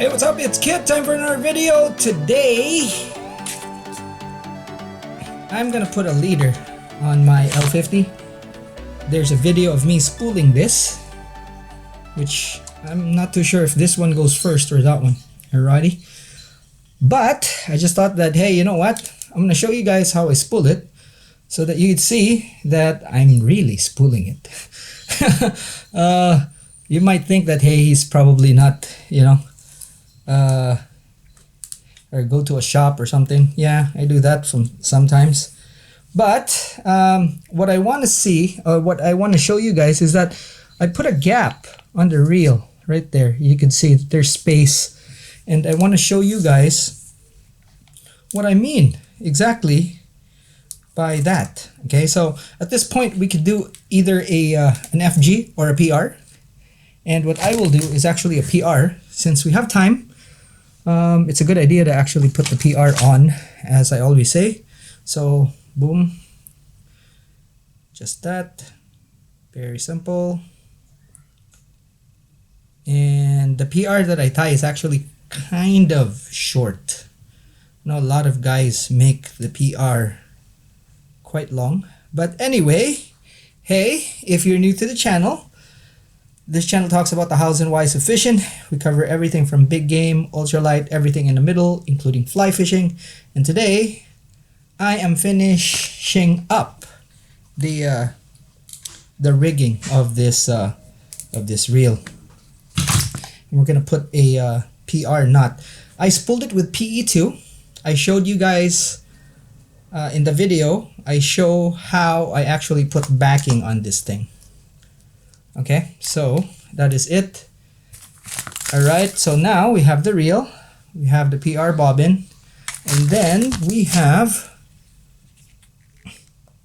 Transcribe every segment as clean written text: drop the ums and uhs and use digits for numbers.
Hey, what's up? It's Kit. Time for another video. Today, I'm gonna put a leader on my L50. There's a video of me spooling this, which I'm not too sure if this one goes first or that one. Alrighty. But I just thought that, hey, you know what? I'm gonna show you guys how I spool it so that you'd see that I'm really spooling it. You might think that, hey, he's probably not, or go to a shop or something. Yeah, I do that sometimes. But what I want to see, or what I want to show you guys, is that I put a gap on the reel right there. You can see there's space, and I want to show you guys what I mean exactly by that. Okay, so at this point we could do either an FG or a PR, and what I will do is actually a PR since we have time. It's a good idea to actually put the PR on, as I always say. So boom, just that, very simple. And the PR that I tie is actually kind of short. I know a lot of guys make the PR quite long, but anyway, hey, if you're new to the channel, this channel talks about the hows and whys of fishing. We cover everything from big game, ultralight, everything in the middle, including fly fishing. And today, I am finishing up the rigging of this reel. And we're gonna put a PR knot. I spooled it with PE2. I showed you guys in the video. I show how I actually put backing on this thing. Okay, so that is it. Alright, so now we have the reel, we have the PR bobbin, and then we have,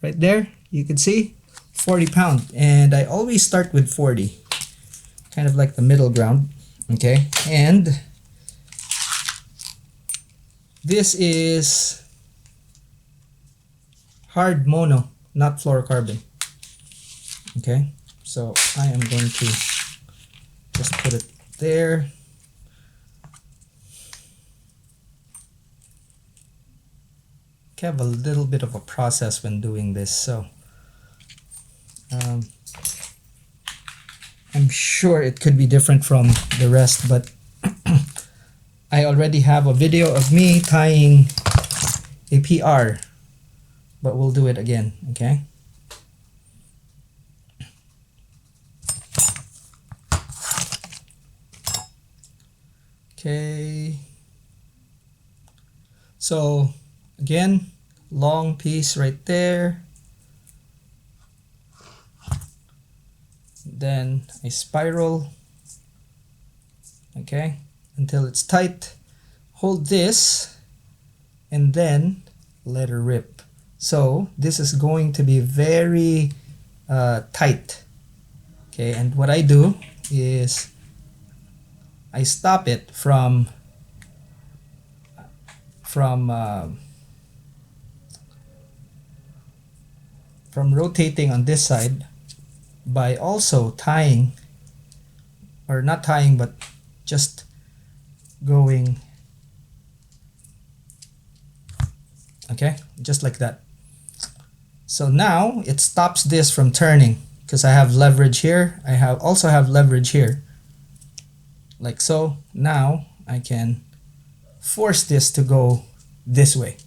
right there, you can see, 40 pound. And I always start with 40, kind of like the middle ground. Okay, and this is hard mono, not fluorocarbon. Okay. So I am going to just put it there. I have a little bit of a process when doing this, so I'm sure it could be different from the rest, but I already have a video of me tying a PR, but we'll do it again, okay? Okay, so again, long piece right there, then I spiral, okay, until it's tight. Hold this and then let her rip. So this is going to be very tight. Okay, and what I do is I stop it from rotating on this side by also tying, or not tying, but just going, okay, just like that. So now it stops this from turning because I have leverage here. I also have leverage here, like so. Now I can force this to go this way.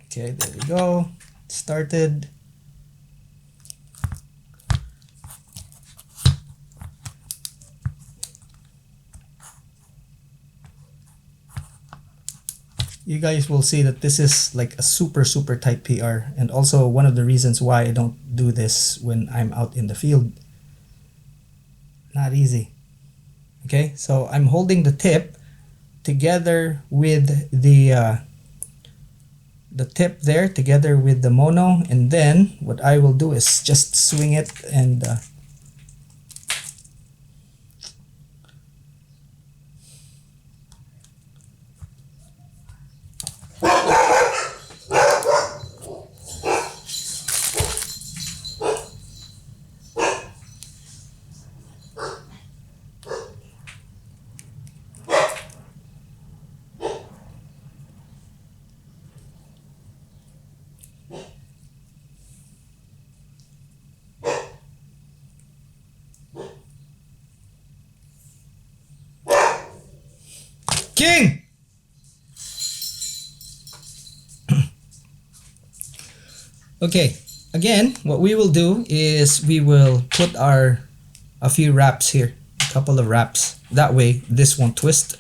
Okay, there we go. It started. You guys will see that this is like a super tight PR, and also one of the reasons why I don't do this when I'm out in the field. Not easy. Okay, so I'm holding the tip together with the tip there together with the mono, and then what I will do is just swing it and fishing! Okay, again, what we will do is we will put a few wraps here, a couple of wraps. That way, this won't twist.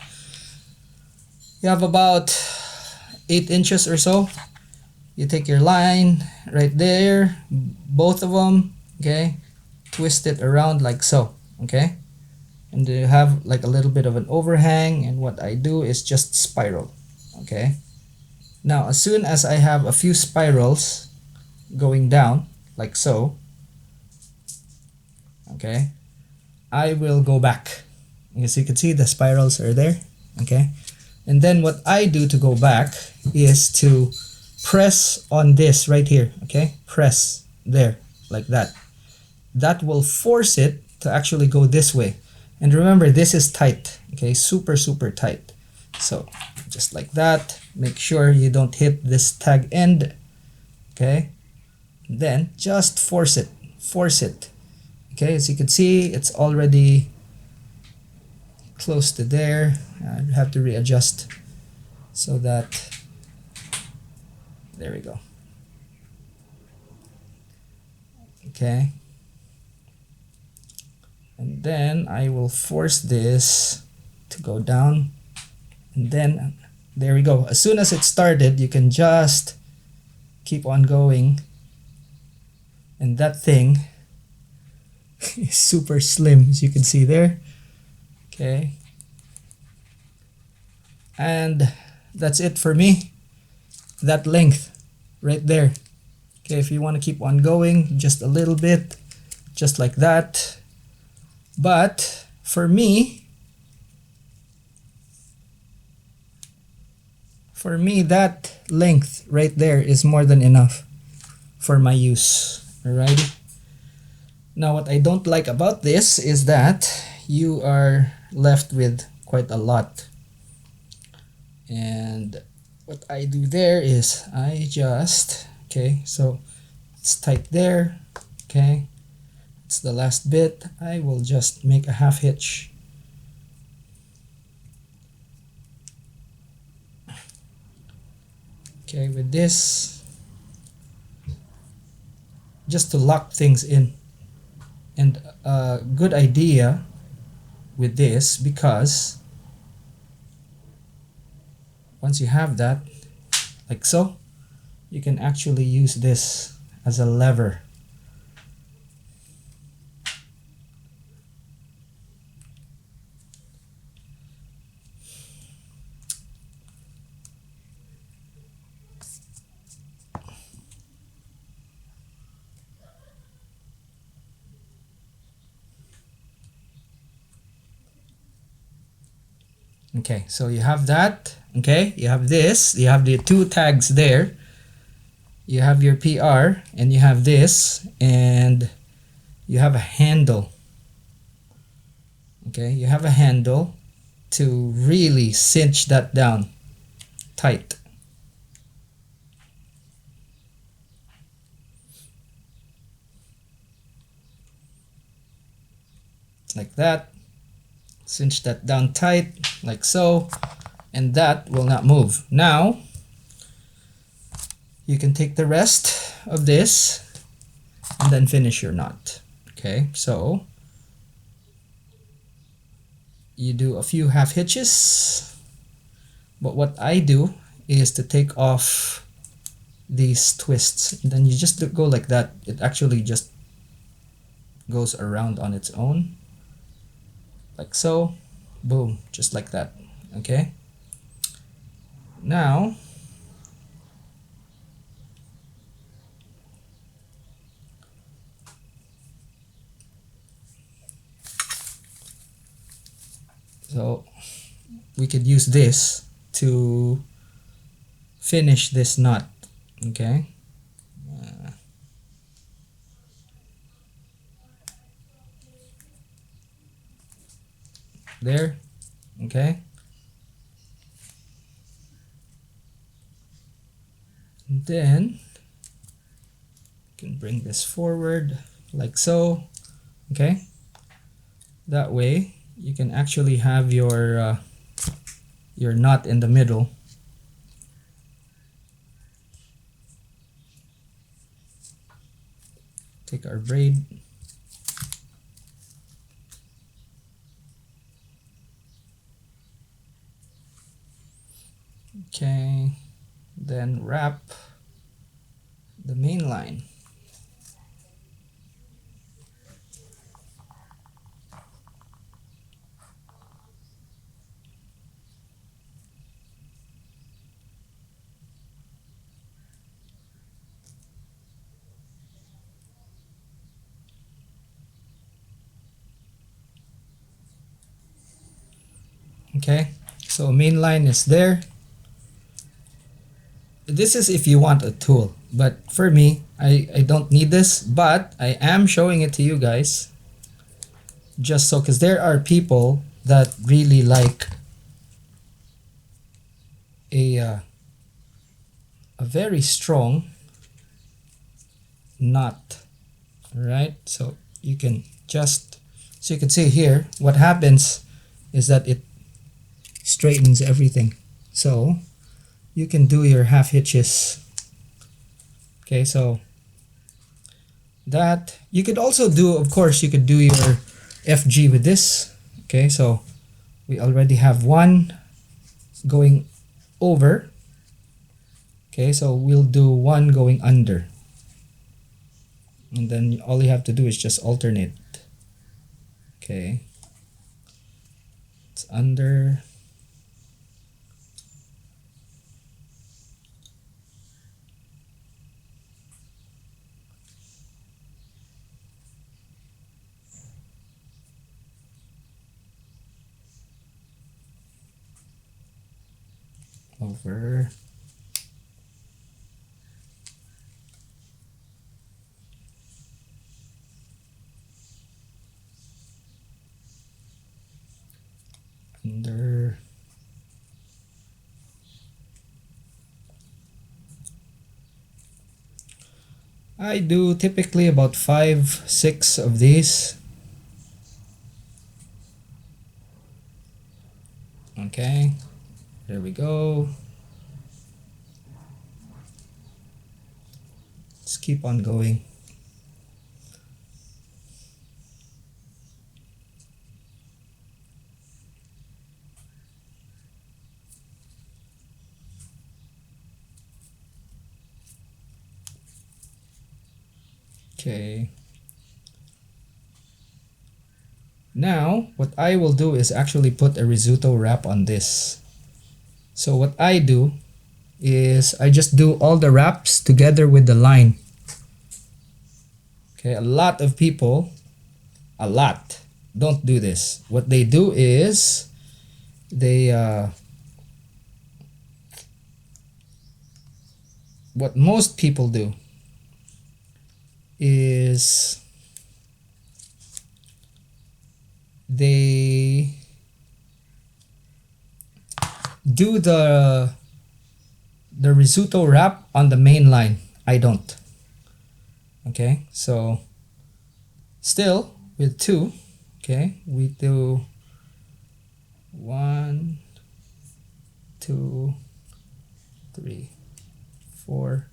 You have about 8 inches or so. You take your line right there, both of them, okay? Twist it around like so, okay? And you have like a little bit of an overhang, and what I do is just spiral, okay? Now, as soon as I have a few spirals going down like so, okay, I will go back. As you can see, the spirals are there, okay? And then what I do to go back is to press on this right here, okay? Press there like that. That will force it to actually go this way. And remember, this is tight, okay? Super, super tight. So just like that, make sure you don't hit this tag end, okay? Then just force it, okay? As you can see, it's already close to there. I have to readjust so that, there we go. Okay, and then I will force this to go down, and then there we go. As soon as it started, you can just keep on going, and that thing is super slim, as you can see there. Okay, and that's it for me, that length right there. Okay, if you want to keep on going just a little bit, just like that. But for me, that length right there is more than enough for my use. Alrighty. Now, what I don't like about this is that you are left with quite a lot. And what I do there is I just, okay, so it's tight there, okay, it's the last bit. I will just make a half hitch. Okay, with this, just to lock things in. And a good idea with this, because once you have that, like so, you can actually use this as a lever. Okay, so you have that, okay, you have this, you have the two tags there, you have your PR, and you have this, and you have a handle. Okay, you have a handle to really cinch that down tight. Like that. Cinch that down tight, like so, and that will not move. Now, you can take the rest of this and then finish your knot. Okay, so you do a few half hitches, but what I do is to take off these twists, and then you just go like that. It actually just goes around on its own, like so, boom, just like that. Okay, now so we could use this to finish this knot. Okay, there, okay, and then you can bring this forward like so. Okay, that way you can actually have your your knot in the middle. Take our braid. Okay, then wrap the main line. Okay, so main line is there. This is if you want a tool, but for me, I don't need this, but I am showing it to you guys just so, because there are people that really like a very strong knot. Right, so you can just, so you can see here what happens is that it straightens everything, so you can do your half hitches. Okay, so that you could also do, of course you could do your FG with this. Okay, so we already have one going over. Okay, so we'll do one going under, and then all you have to do is just alternate. Okay, it's under, over, under, I do typically about 5-6 of these. Okay, there we go. Let's keep on going. Okay. Now, what I will do is actually put a risotto wrap on this. So what I do is I just do all the wraps together with the line. Okay, a lot of people, don't do this. What they do is they what most people do is they do the risotto wrap on the main line. I don't. Okay, so still with 2, okay, we do 1, 2, 3, 4,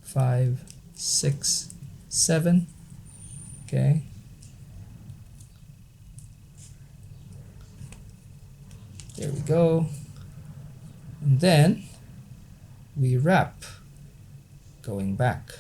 5, 6, 7. Okay, there we go, and then we wrap going back.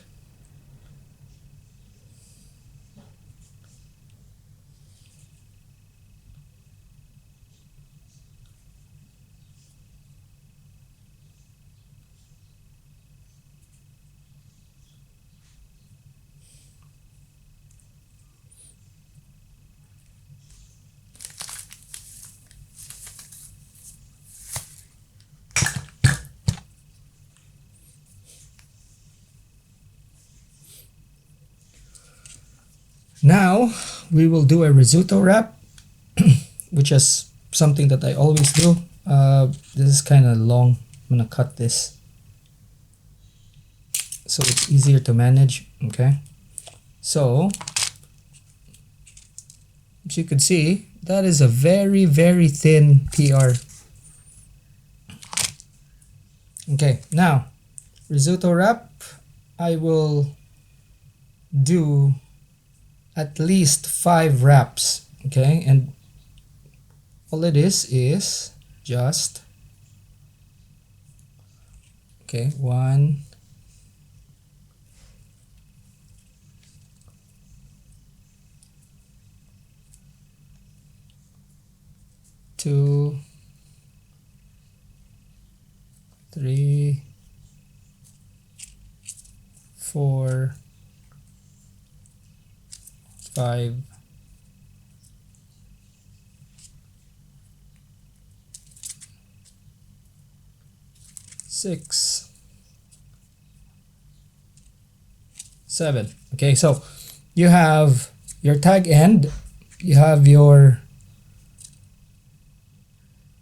Now we will do a risotto wrap, which is something that I always do. This is kind of long. I'm gonna cut this so it's easier to manage. Okay, so as you can see, that is a very thin PR. Okay, now risotto wrap, I will do at least 5 wraps. Okay, and all it is just, okay, 1, 2, 3, 4, 5, 6, 7. Okay, so you have your tag end, you have your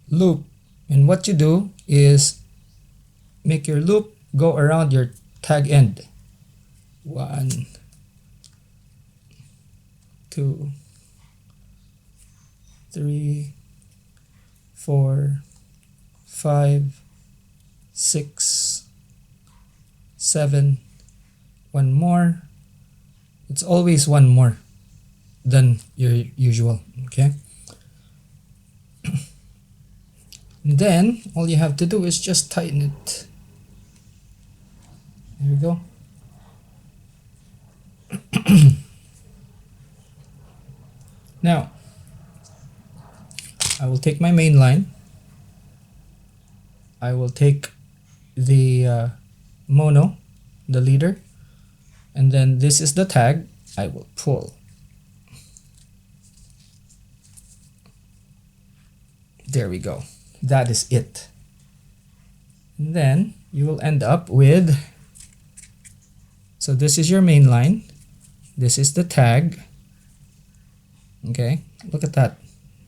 loop, and what you do is make your loop go around your tag end. 1, 2, 3, 4, 5, 6, 7. One more. It's always one more than your usual. Okay, and then all you have to do is just tighten it. There we go. Now I will take my main line, I will take the mono, the leader, and then this is the tag. I will pull. There we go. That is it. And then you will end up with, so this is your main line, this is the tag. Okay, look at that,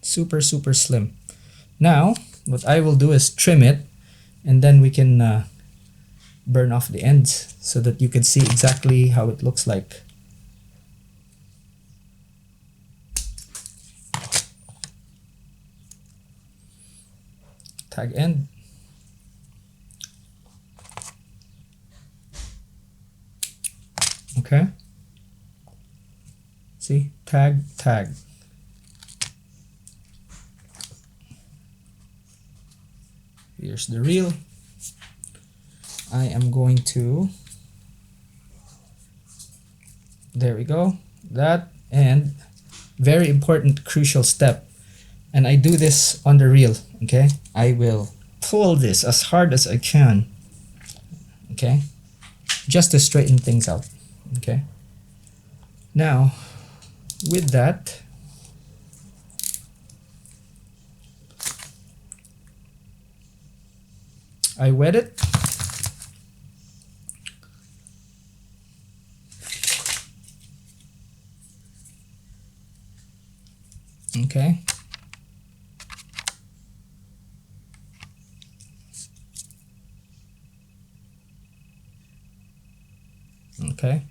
super slim. Now what I will do is trim it, and then we can burn off the ends so that you can see exactly how it looks like. Tag end. Okay, see, tag. Here's the reel. I am going to, there we go, that, and very important crucial step, and I do this on the reel. Okay, I will pull this as hard as I can, okay, just to straighten things out. Okay, now with that, I wet it. Okay, okay,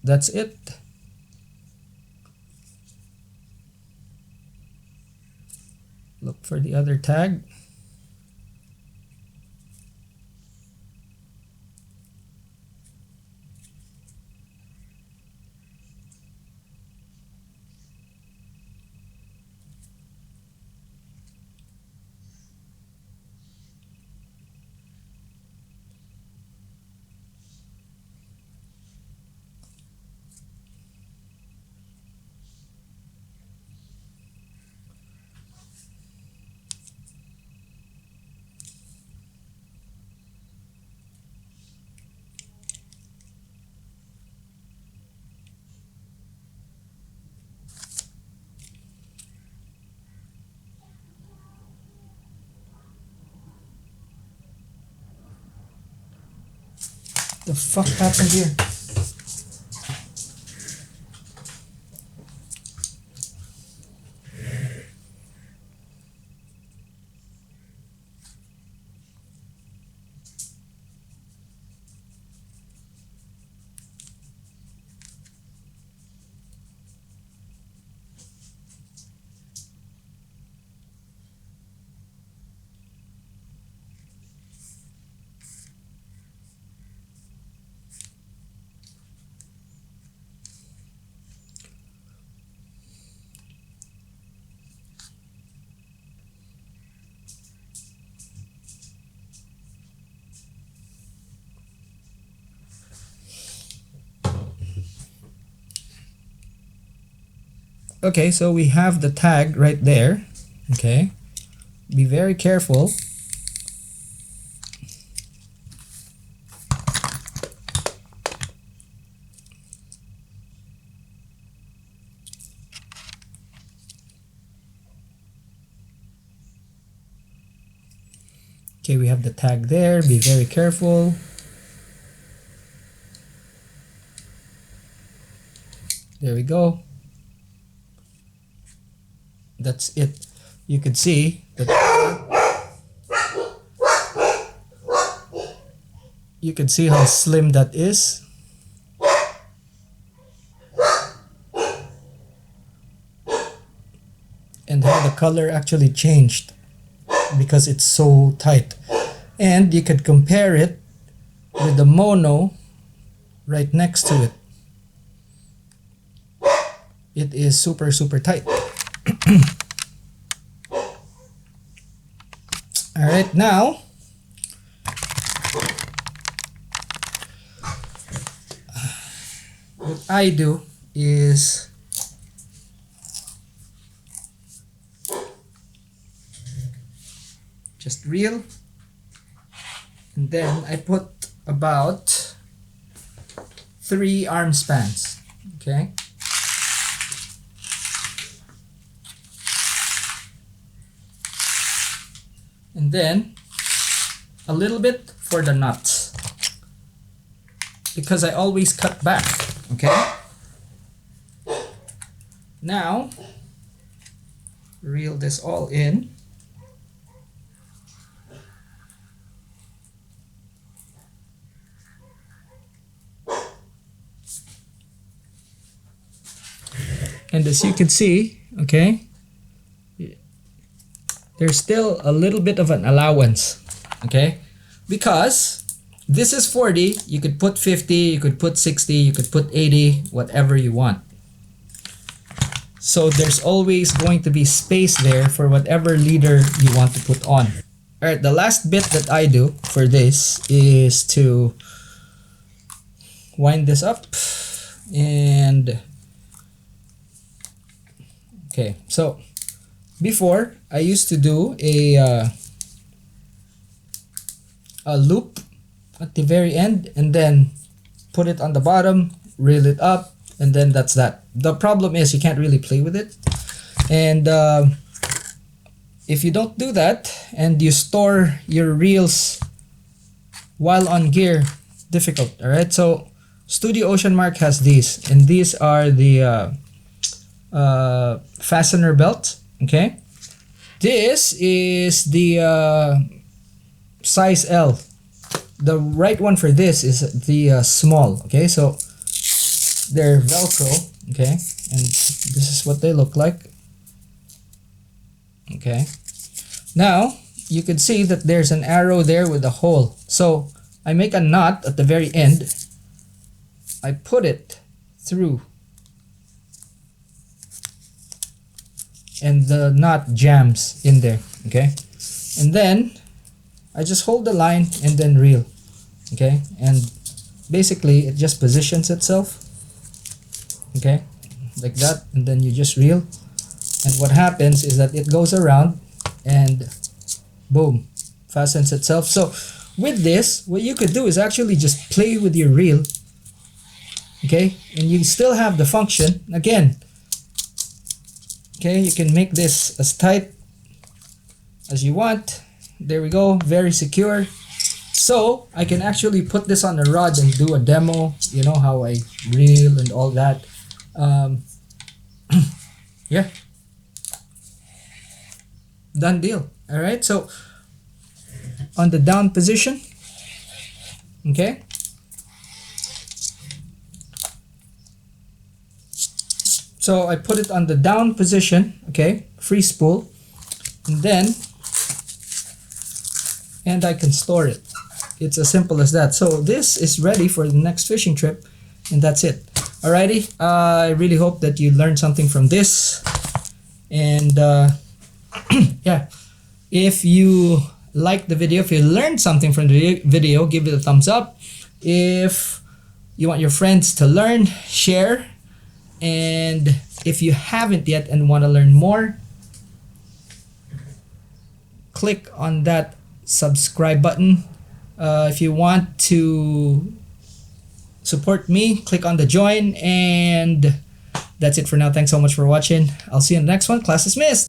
that's it. Look for the other tag. The fuck happened here? Okay, so we have the tag right there. Okay, be very careful. Okay, we have the tag there. Be very careful. There we go. That's it. You can see that you can see how slim that is. And how the color actually changed because it's so tight. And you could compare it with the mono right next to it. It is super tight. Alright, now what I do is just reel, and then I put about 3 arm spans. Okay, and then a little bit for the nuts because I always cut back. Okay, now reel this all in. And as you can see, okay, there's still a little bit of an allowance, okay, because this is 40, you could put 50, you could put 60, you could put 80, whatever you want. So there's always going to be space there for whatever leader you want to put on. Alright, the last bit that I do for this is to wind this up and okay, so before I used to do a loop at the very end and then put it on the bottom, reel it up, and then that's that. The problem is you can't really play with it, and if you don't do that and you store your reels while on gear, difficult. Alright, so Studio Ocean Mark has these, and these are the fastener belt. Okay, this is the size L. The right one for this is the small. Okay, so they're Velcro. Okay, and this is what they look like. Okay, now you can see that there's an arrow there with a hole, so I make a knot at the very end. I put it through and the knot jams in there. Okay, and then I just hold the line and then reel. Okay, and basically it just positions itself. Okay, like that, and then you just reel, and what happens is that it goes around and boom, fastens itself. So with this, what you could do is actually just play with your reel. Okay, and you still have the function again. Okay, you can make this as tight as you want. There we go, very secure. So I can actually put this on a rod and do a demo, you know, how I reel and all that. Yeah, done deal. All right, so on the down position, okay, so I put it on the down position, okay, free spool, and I can store it. It's as simple as that. So this is ready for the next fishing trip, and that's it. Alrighty, I really hope that you learned something from this, and yeah, if you like the video, if you learned something from the video, give it a thumbs up. If you want your friends to learn, share, and If you haven't yet and want to learn more, click on that subscribe button. If you want to support me, click on the join, and that's it for now. Thanks so much for watching. I'll see you in the next one. Class dismissed.